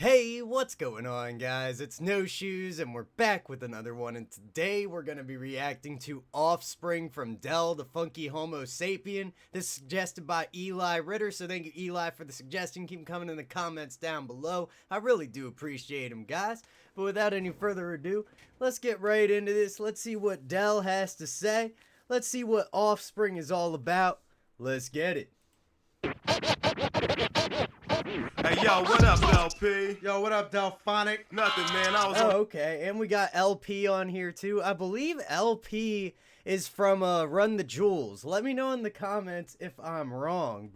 Hey, what's going on, guys? It's No Shoes, and we're back with another one, and today we're going to be reacting to Offspring from Del, the Funky Homosapien. This is suggested by Eli Ritter, so thank you, Eli, for the suggestion. Keep them coming in the comments down below. I really do appreciate them, guys. But without any further ado, let's get right into this. Let's see what Del has to say. Let's see what Offspring is all about. Let's get it. Hey, yo, what up, LP? Yo, what up, Delphonic? Nothing, man. I was Oh, okay. And we got LP on here, too. I believe LP is from Run the Jewels. Let me know in the comments if I'm wrong,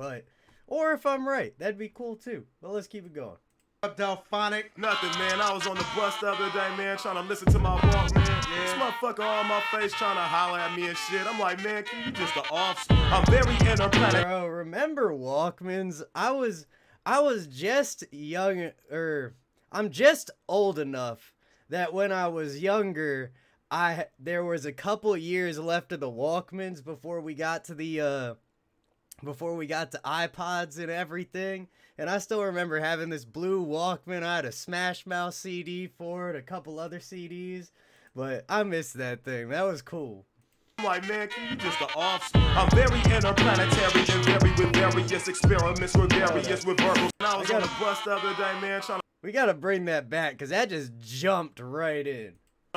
or if I'm right. That'd be cool, too. But let's keep it going. What up, Delphonic? Nothing, man. I was on the bus the other day, man, trying to listen to my Walkman. This motherfucker on my face trying to holler at me and shit. I'm like, man, can you just the Offspring? I'm very interplanet. Bro, remember Walkmans? I was just young, I'm just old enough that when I was younger, there was a couple years left of the Walkmans before we got to iPods and everything. And I still remember having this blue Walkman. I had a Smash Mouth CD for it, a couple other CDs, but I missed that thing. That was cool. I'm like, man, can you just the Offspring? I'm very interplanetary and very with various experiments with various reverbals. And I was on the bus the other day, man, trying to We gotta bring that back, because that just jumped right in.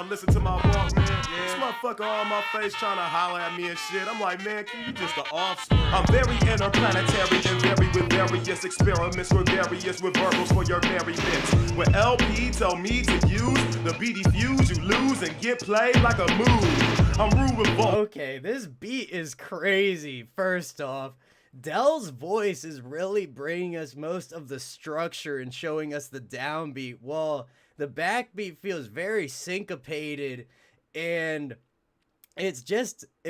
listen to my Walkman. This motherfucker on my face trying to holler at me and shit. I'm like, man, can you just the Offspring? I'm very interplanetary and very with various experiments with various reverbals for your merriment. When LP told me to use the BD fuse, you lose and get played like a move. I'm rude with both. Okay, this beat is crazy. First off, Del's voice is really bringing us most of the structure and showing us the downbeat, while the backbeat feels very syncopated, and it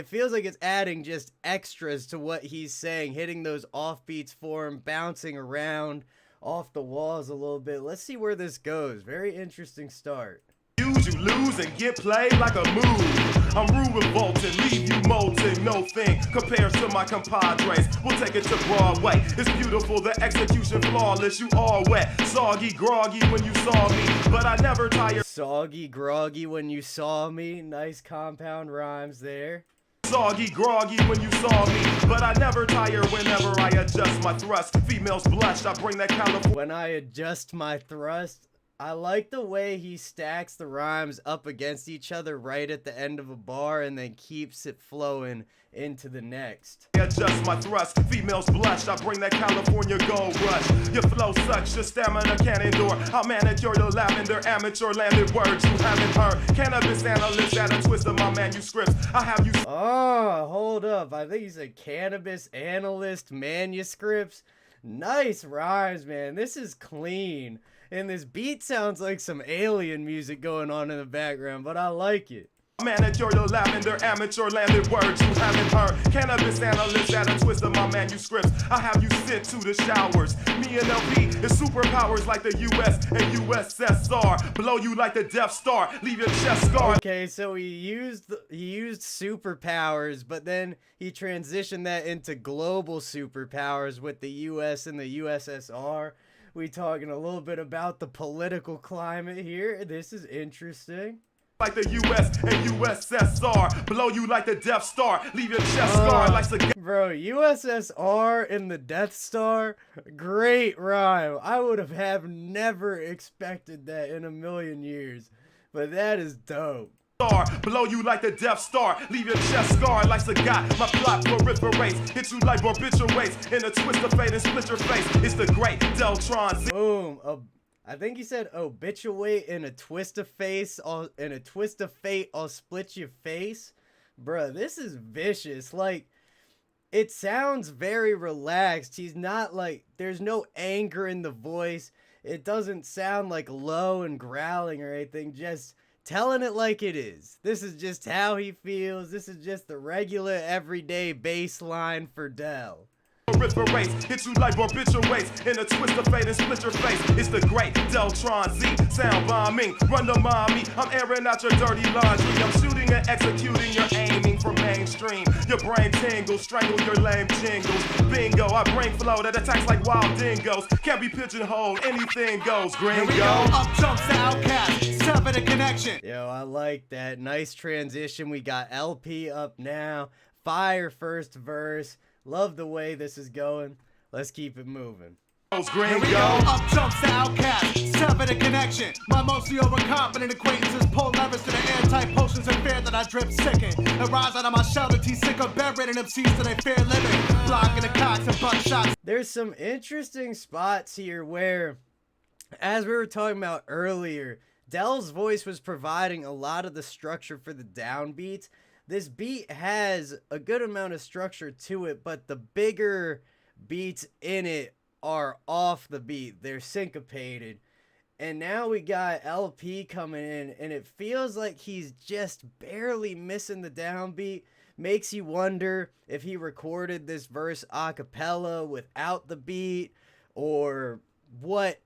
feels like it's adding just extras to what he's saying, hitting those offbeats for him, bouncing around off the walls a little bit. Let's see where this goes. Very interesting start. You lose and get played like a move. I'm rude revolting, leave you molting. No thing compares to my compadres. We'll take it to Broadway. It's beautiful, the execution flawless. You all wet, soggy, groggy when you saw me, but I never tire. Soggy, groggy when you saw me. Nice compound rhymes there. Soggy, groggy when you saw me, but I never tire whenever I adjust my thrust. Females blush, I bring that California. When I adjust my thrust, I like the way he stacks the rhymes up against each other right at the end of a bar and then keeps it flowing into the next. Adjust my thrust, females blush, I bring that California gold rush. Your flow sucks, your stamina can't endure. I'll manage your lavender, amateur landed words you haven't heard. Cannabis analyst at a twist of my manuscripts. I have you. Oh, hold up. I think he said cannabis analyst manuscripts. Nice rhymes, man. This is clean. And this beat sounds like some alien music going on in the background, but I like it. Manage your lavender, amateur landed words you haven't heard. Cannabis analyst at a twist of my manuscripts. I have you sit to the showers. Me and LP is superpowers like the US and USSR. Blow you like the Death Star, leave your chest scarred. Okay, so he used superpowers, but then he transitioned that into global superpowers with the US and the USSR. We talking a little bit about the political climate here. This is interesting. Like the US and USSR, blow you like the Death Star, leave your chest scarred like the. Bro, USSR and the Death Star, great rhyme. I would have never expected that in a million years, but that is dope. Blow you like the Death Star, leave your chest scarred like Sagat. My plot proliferates, hit you like barbiturates in a twist of fate and split your face. It's the great Deltron. Boom. I think he said obituate in a twist of fate. I'll split your face. Bruh, this is vicious. Like, it sounds very relaxed. He's not like, there's no anger in the voice. It doesn't sound like low and growling or anything. Just telling it like it is. This is just how he feels. This is just the regular everyday bass line for Del. proliferates. Hit you like barbiturates in a twist of fate and split your face. It's the great Deltron Z, sound bombing. Run the mommy, I'm airing out your dirty laundry. I'm shooting and executing, you're aiming for mainstream. Your brain tingles, strangle your lame jingles. Bingo, I bring flow that attacks like wild dingoes. Can't be pigeonholed, anything goes. Gringo. Up jumps the outcast, sever the connection. Yo, I like that. Nice transition. We got LP up now. Fire first verse. Love the way this is going. Let's keep it moving. Gringo. Up jumps the outcast, sever the connection. My mostly overconfident acquaintances pull levers to the airtight potions and fear that I drip sicken. And rise out of my shell to sick of bedridden MCs to they fear living. Blocking the cocks and buckshots. There's some interesting spots here where, as we were talking about earlier, Dell's voice was providing a lot of the structure for the downbeats. This beat has a good amount of structure to it, but the bigger beats in it are off the beat. They're syncopated. And now we got LP coming in, and it feels like he's just barely missing the downbeat. Makes you wonder if he recorded this verse a cappella without the beat, or what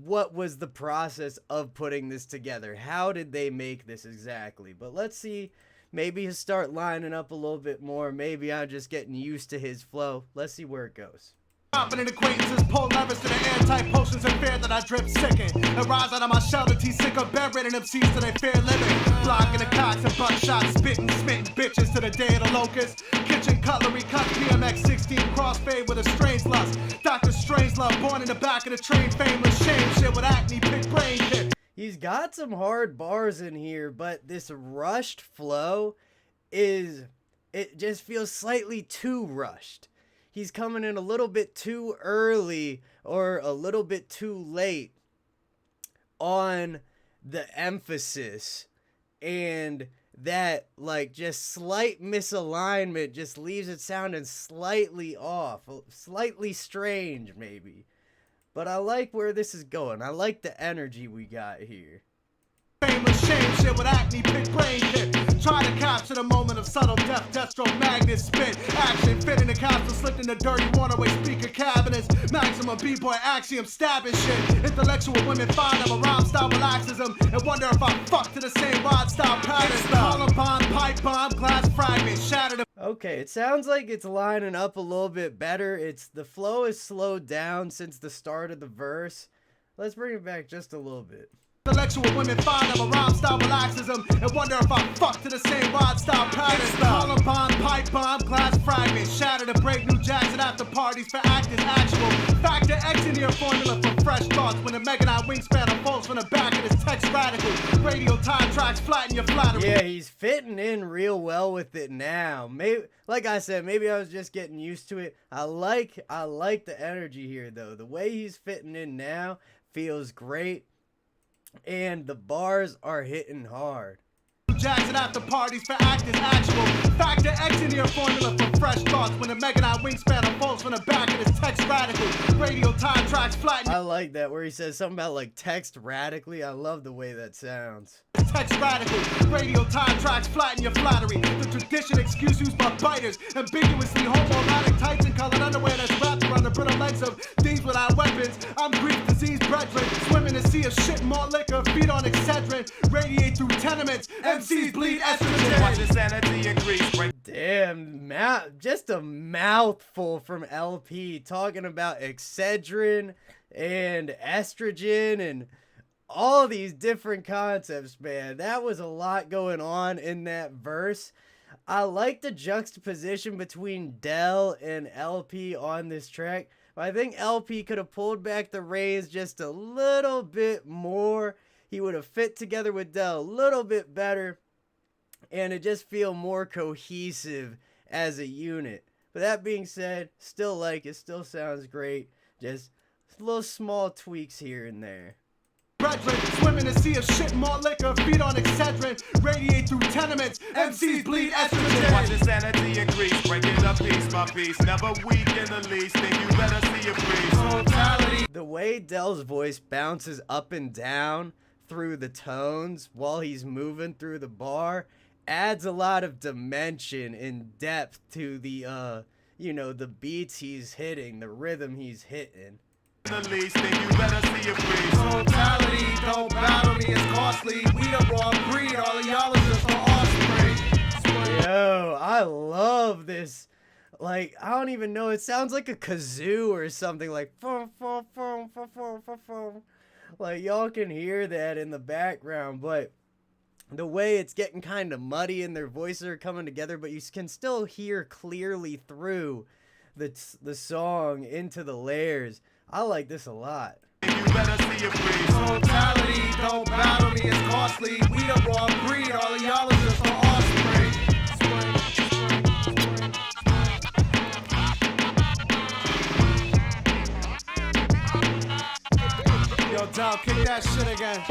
was the process of putting this together. How did they make this exactly? But let's see. Maybe he'll start lining up a little bit more. Maybe I'm just getting used to his flow. Let's see where it goes. Confident acquaintances pull levers to the airtight potions and fear that I drip sicken. And rise out of my shell to sick of bedridden MCs to they fear living. Blocking the cocks and buckshots, spitting, smitten bitches to the day of the locust. Kitchen cutlery, cut PMX 16 crossfade with a strange lust. Dr. Strangelove, born in the back of the train, fameless shame shit with acne, big brain hit. He's got some hard bars in here, but this rushed flow it just feels slightly too rushed. He's coming in a little bit too early or a little bit too late on the emphasis, and that like just slight misalignment just leaves it sounding slightly off, slightly strange maybe. But I like where this is going. I like the energy we got here. Fameless shame shit with acne, big brain hit. Try to capture the moment of subtle death, Deathstroke magnet spit. Action fit in the capsule, slipped in the dirty waterway speaker cabinets. Maximum b-boy axiom stabbing shit. Intellectual women find I'm a rhyme style with laxism and wonder if I fuck to the same rod style pattern. Columbine, pipe bomb, glass fragment, shattered. Okay, it sounds like it's lining up a little bit better. The flow is slowed down since the start of the verse. Let's bring it back just a little bit. Intellectual women find I'm a rhyme style with laxism and wonder if I fuck to the same rod style pattern. Columbine, pipe bomb, glass fragment, shattered and break new jacks at after parties for actors actual. Factor X in your formula for fresh thoughts when the Mega 9 wingspan unfolds from the back of this text radical. Radio time tracks flatten your flattery. Yeah, he's fitting in real well with it now. Maybe, like I said, maybe I was just getting used to it. I like the energy here though. The way he's fitting in now feels great. And the bars are hitting hard. Jackson after parties for actors actual. Factor X in your formula for fresh thoughts when the Mega 9 wingspan unfolds from the back of this text radical. Radio time tracks flatten. I like that where he says something about like text radically. I love the way that sounds. Text radical. Radio time tracks flatten your flattery. The tradition excuse used by biters. Ambiguously homoerotic tights and colored underwear that's wrapped around the brittle legs of things without weapons. I'm Greek disease brethren. Swim in a sea of shit, more liquor, feed on Excedrin. Radiate through tenements. MCs bleed estrogen. Watch insanity increase. Damn, just a mouthful from LP talking about Excedrin and estrogen and all these different concepts, man. That was a lot going on in that verse. I like the juxtaposition between Dell and LP on this track. I think LP could have pulled back the reins just a little bit more. He would have fit together with Dell a little bit better, and it just feel more cohesive as a unit. But that being said, still like it, still sounds great. Just little small tweaks here and there. Brethren, swim in a sea of shit, more liquor, feed on Excedrin, radiate through tenements, MCs bleed estrogen. Watch insanity increase, break it up piece by piece, never weak in the least, think you better see a breeze. Totality. The way Dell's voice bounces up and down through the tones while he's moving through the bar adds a lot of dimension and depth to the you know, the beats he's hitting, the rhythm he's hitting. The least thing you better see a breeze. Totality, don't battle me, it's costly. We the wrong breed, all of y'all is just for offspring. Yo, I love this. Like, I don't even know, it sounds like a kazoo or something, like like y'all can hear that in the background, but the way it's getting kind of muddy and their voices are coming together, but you can still hear clearly through the song into the layers. I like this a lot. You better see a breeze. Totality, don't battle me, it's costly. We the wrong breed, all of y'all is just for offspring. Yo, Dal, kick that shit again.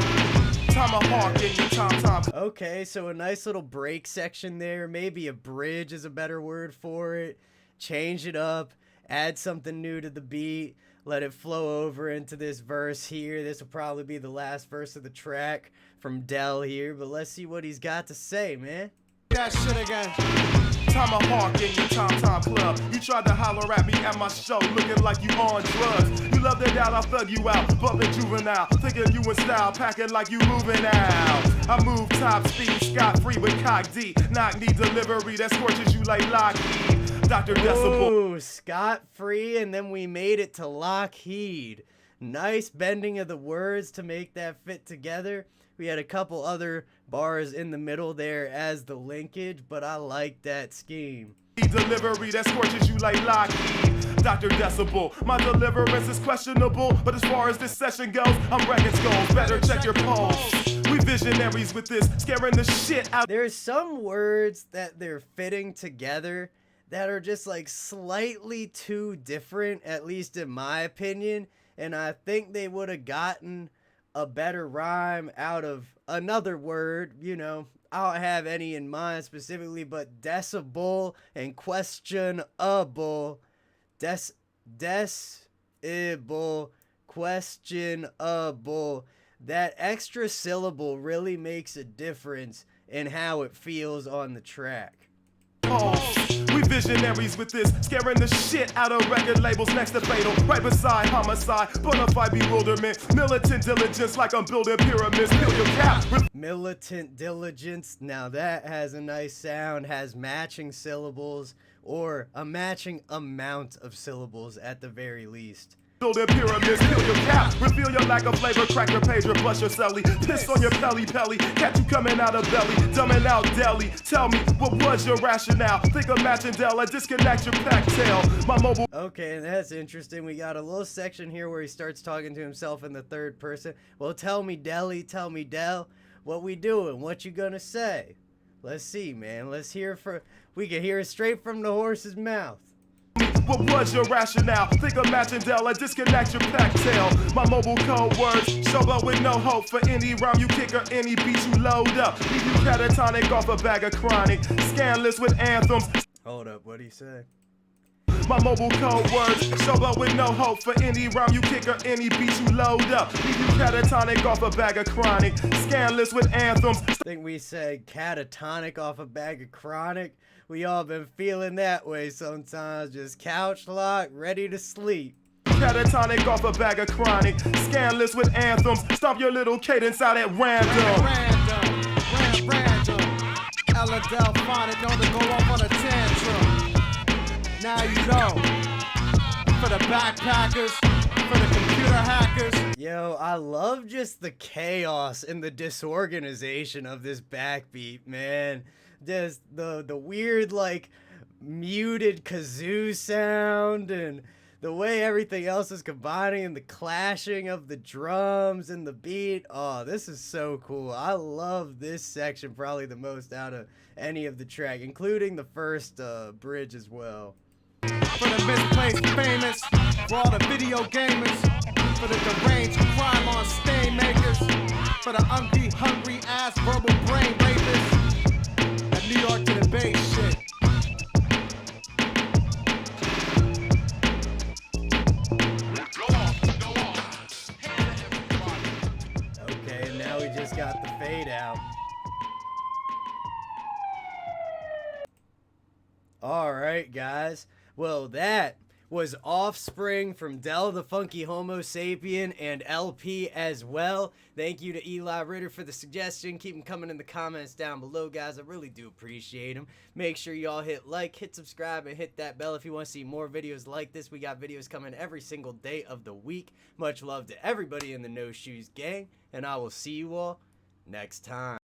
Tomahawk in your tom-tom. Okay, so a nice little break section there. Maybe a bridge is a better word for it. Change it up. Add something new to the beat. Let it flow over into this verse here. This will probably be the last verse of the track from Del here. But let's see what he's got to say, man. That shit again. Tomahawk in your tom-tom club. You tried to holler at me at my show, looking like you on drugs. You love the doubt, I thug you out, bumping juvenile, thinking you in style, packing like you moving out. I move top speed, scot-free with cock D. Knock knee delivery that scorches you like Lockheed. Dr. Decibel. Ooh, scot-free, and then we made it to Lockheed. Nice bending of the words to make that fit together. We had a couple other bars in the middle there as the linkage, but I like that scheme. Delivery that scorches you like Lockheed. Dr. Decibel, my deliverance is questionable, but as far as this session goes, I'm wrecking skulls. Better check your pulse. We visionaries with this, scaring the shit out. There's some words that they're fitting together that are just like slightly too different, at least in my opinion, and I think they would have gotten a better rhyme out of another word. You know, I don't have any in mind specifically, but decibel and questionable. Decibel, questionable. That extra syllable really makes a difference in how it feels on the track. We visionaries with this, scaring the shit out of record labels next to fatal. Right beside homicide, bonafide bewilderment. Militant diligence like I'm building pyramids. Peel your cap. Militant diligence, now that has a nice sound, has matching syllables, or a matching amount of syllables at the very least. Building pyramids, peel your cap, reveal your lack of flavor, crack your pager, blush your celly, piss on your pelly, catch you coming out of belly, dumbing out deli. Tell me, what was your rationale? Think of matching Della, disconnect your pack tail. My mobile. Okay, that's interesting. We got a little section here where he starts talking to himself in the third person. Well, tell me, Deli, tell me, Del, what we doing? What you gonna say? Let's see, man. Let's hear we can hear it straight from the horse's mouth. What was your rationale? Think of matching Della, disconnect your pack tail. My mobile code words, show up with no hope for any rhyme you kick or any beat you load up. Leave you catatonic off a bag of chronic, scanless with anthems. Hold up, what'd he say? My mobile code words, show up with no hope for any rhyme you kick or any beat you load up. Leave you catatonic off a bag of chronic, scanless with anthems. I think we said catatonic off a bag of chronic. We all been feeling that way sometimes, just couch locked, ready to sleep. Catatonic off a bag of chronic, scanless with anthems. Stomp your little cadence out at random. Random. Ella Delphonic known to go off on a tantrum. Now you know. For the backpackers, for the computer hackers. Yo, I love just the chaos and the disorganization of this backbeat, man. Just the weird, like, muted kazoo sound and the way everything else is combining and the clashing of the drums and the beat. Oh, this is so cool. I love this section probably the most out of any of the track, including the first bridge as well. For the misplaced famous, for all the video gamers, for the deranged crime on stain makers, for the hungry ass verbal brain rapists. New York to the Bay shit. Okay, and now we just got the fade out. Alright, guys. Well, that was Offspring from Del the Funky Homosapien and LP as well. Thank you to Eli Ritter for the suggestion. Keep them coming in the comments down below, guys. I really do appreciate them. Make sure y'all hit like, hit subscribe, and hit that bell if you want to see more videos like this. We got videos coming every single day of the week. Much love to everybody in the No Shoes gang, and I will see you all next time.